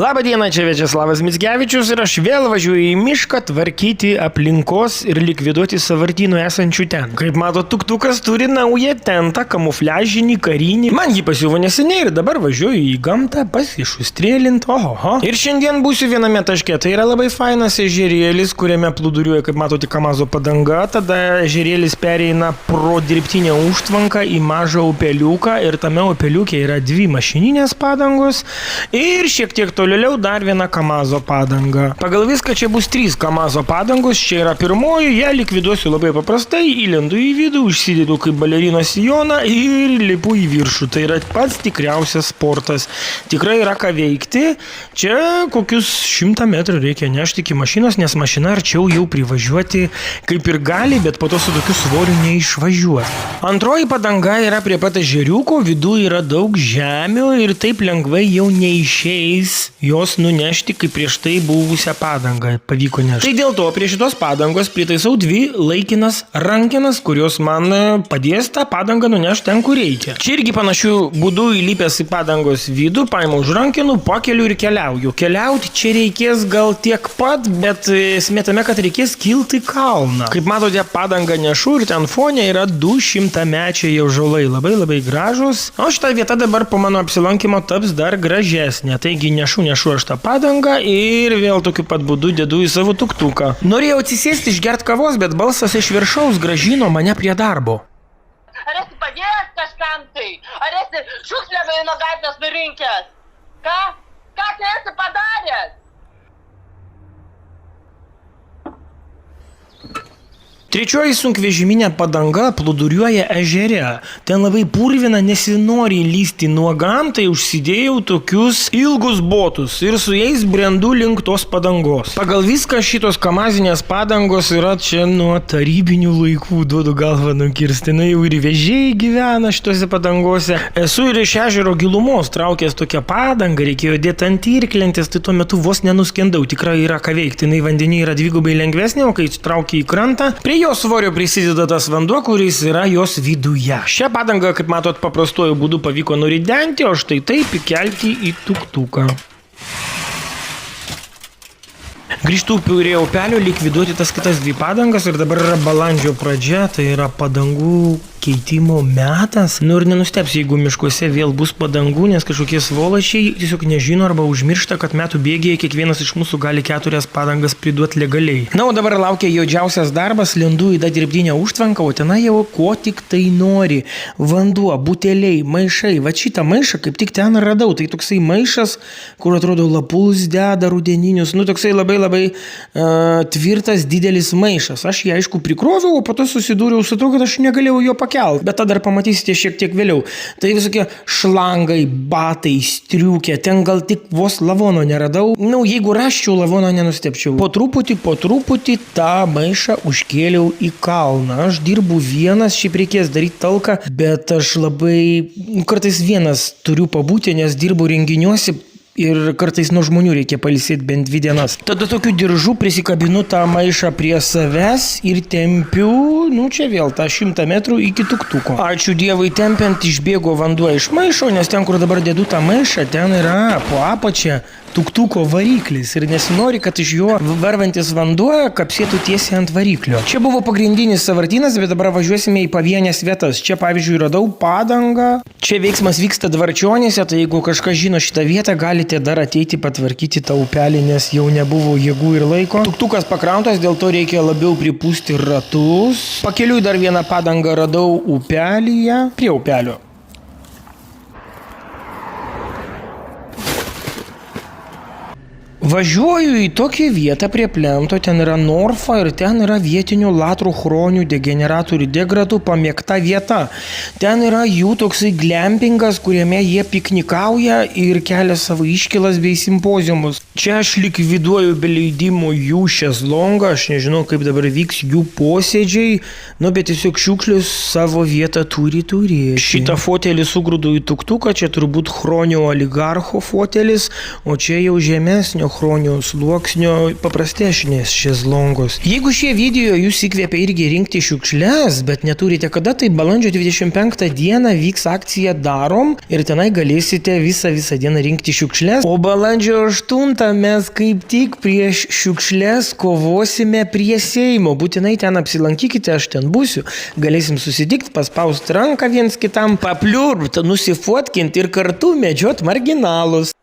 Labą dieną, čia Viačeslavas Mickevičius ir aš vėl važiuoju į mišką tvarkyti aplinkos ir likviduoti sąvartynų esančių ten. Kaip mato, tuktukas turi naują tentą, kamufliažinį, karinį. Man jį pasiuvo neseniai ir dabar važiuoju į gamtą pasišustrėlint. Oho. Ir šiandien būsiu viename taške. Tai yra labai fainas ežerėlis, kuriame plūduriuoja, kaip matote, Kamazo padanga. Tada ežerėlis pereina pro dirbtinę užtvanką į mažą upeliuką ir tame upeliukė yra dvi mašininės padangos ir šiek tiek tolėliau dar viena Kamazo padanga. Pagal viską čia bus 3 Kamazo padangos, čia yra pirmoji, ją likviduosiu labai paprastai, įlendu į vidų, užsidedu kaip balerinos sijoną ir lipu į viršų. Tai yra pats tikriausias sportas. Tikrai yra ką veikti. Čia kokius 100 metrų reikia nešti iki mašinos, nes mašina arčiau jau privažiuoti kaip ir gali, bet po to su tokiu svoriu neišvažiuos. Antroji padanga yra prie pat ežeriuko, viduje yra daug žemių ir taip lengvai jau neišeis jos nunešti, kaip prieš tai buvusią padangą pavyko nešti. Tai dėl to prie šitos padangos pritaisau 2 laikinas rankenas, kurios man padės tą padangą nunešti ten, kur reikia. Čia irgi panašių būdų įlipęs į padangos vidų, paimu už rankenų, pakeliu ir keliauju. Keliauti čia reikės gal tiek pat, bet esmė tame, kad reikės kilti kalną. Kaip matote, padangą nešu ir ten fone yra 200-mečiai ąžuolai, labai gražus. O šitą vietą dabar po mano apsilankimo taps dar gražesnė. Taigi nešu aš tą padangą ir vėl tokiu pat būdu dedu į savo tuktuką. Norėjau atsisėsti išgert kavos, bet balsas iš viršaus grąžino mane prie darbo. Ar esi padėjęs kažkam tai? Ar esi šiukšlę nuo gatvės nurinkęs? Ką? Ką tai esi padaręs? Trečioji sunkvežiminė padanga plūduriuoja ežere. Ten labai purvina, nesinori lysti nuogam, tai užsidėjau tokius ilgus botus ir su jais brendu link tos padangos. Pagal viską šitos kamazinės padangos yra čia nuo tarybinių laikų, duodu galvą nukirsti. Na jau ir vežėjai gyvena šitose padangose. Esu ir iš ežero gilumos traukęs tokią padangą, reikėjo dėti ant irklentės, tai tuo metu vos nenuskendau. Tikrai yra ką veikti, jinai vandenyje yra dvigubai lengvesnė, o kai traukia į krantą, prie jos svorio prisideda tas vanduo, kuris yra jos viduje. Šią padangą, kaip matot, paprastuoju būdu pavyko nuridenti, o štai taip įkelti į tuktuką. Grįžtu prie upelio, likviduoti tas kitas 2 padangas ir dabar yra balandžio pradžia, tai yra padangų keitimo metas. Nu ir nenustebs, jeigu miškuose vėl bus padangų, nes kažkokie svolačiai tiesiog nežino arba užmiršta, kad metų bėgyje kiekvienas iš mūsų gali 4 padangas priduoti legaliai. Na, o dabar laukia juodžiausias darbas, lendu į tą dirbtinę užtvanką, o tenai jau ko tik tai nori. Vanduo, buteliai, maišai. Va šitą maišą kaip tik ten radau. Tai toksai maišas, kur atrodo lapus deda rudeninius. Nu, toksai labai tvirtas, didelis maišas. Aš jį aišku prikroviau, o po to susidūriau su to, kad aš negalėjau jo pakelt. Bet tą dar pamatysite šiek tiek vėliau. Tai visokie šlangai, batai, striukė. Ten gal tik vos lavono neradau. Nu, jeigu raščiau, lavono nenustepčiau. Po truputį tą maišą užkėliau į kalną. Aš dirbu vienas, šiaip reikės daryti talką, bet aš labai kartais vienas turiu pabūti, nes dirbu renginiuose. Ir kartais nuo žmonių reikia pailsėti bent 2 dienas. Tada tokiu diržu prisikabinu tą maišą prie savęs ir tempiu, čia vėl tą 100 metrų iki tuktuko. Ačiū Dievui, tempiant išbėgo vanduo iš maišo, nes ten, kur dabar dedu tą maišą, ten yra po apačia tuktuko variklis ir nesinori, kad iš jo varvantis vanduo kapsėtų tiesiai ant variklio. Čia buvo pagrindinis sąvartynas, bet dabar važiuosime į pavienės vietas. Čia pavyzdžiui radau padangą. Čia veiksmas vyksta Dvarčionėse, tai jeigu kažkas žino šitą vietą, galite dar ateiti patvarkyti tą upelį, nes jau nebuvo jėgų ir laiko. Tuktukas pakrautas, dėl to reikia labiau pripūsti ratus. Pakeliui dar vieną padangą radau upelyje, prie upelio. Važiuoju į tokią vietą prie plento, ten yra Norfa ir ten yra vietinių latrų chronių degeneratorių degratų pamėgta vieta. Ten yra jų toksai glampingas, kuriame jie piknikauja ir kelia savo iškylas bei simpoziumus. Čia aš likviduoju be leidimo jų šezlongą, aš nežinau, kaip dabar vyks jų posėdžiai, bet tiesiog šiukšlius savo vietą turi turėti. Šitą fotelį sugrūdu į tuktuką, čia turbūt chronio oligarcho fotelis, o čia jau žemesnio chronio sluoksnio paprastesnės šezlongos. Jeigu šie video jūs įkvėpia irgi rinkti šiukšles, bet neturite kada, tai balandžio 25 dieną vyks akcija Darom ir tenai galėsite visą dieną rinkti šiukšles. O balandžio 8 mes kaip tik prieš šiukšles kovosime prie Seimo. Būtinai ten apsilankykite, aš ten būsiu. Galėsim susitikti, paspausti ranką viens kitam, papliurbt, nusifotkint ir kartu medžiot marginalus.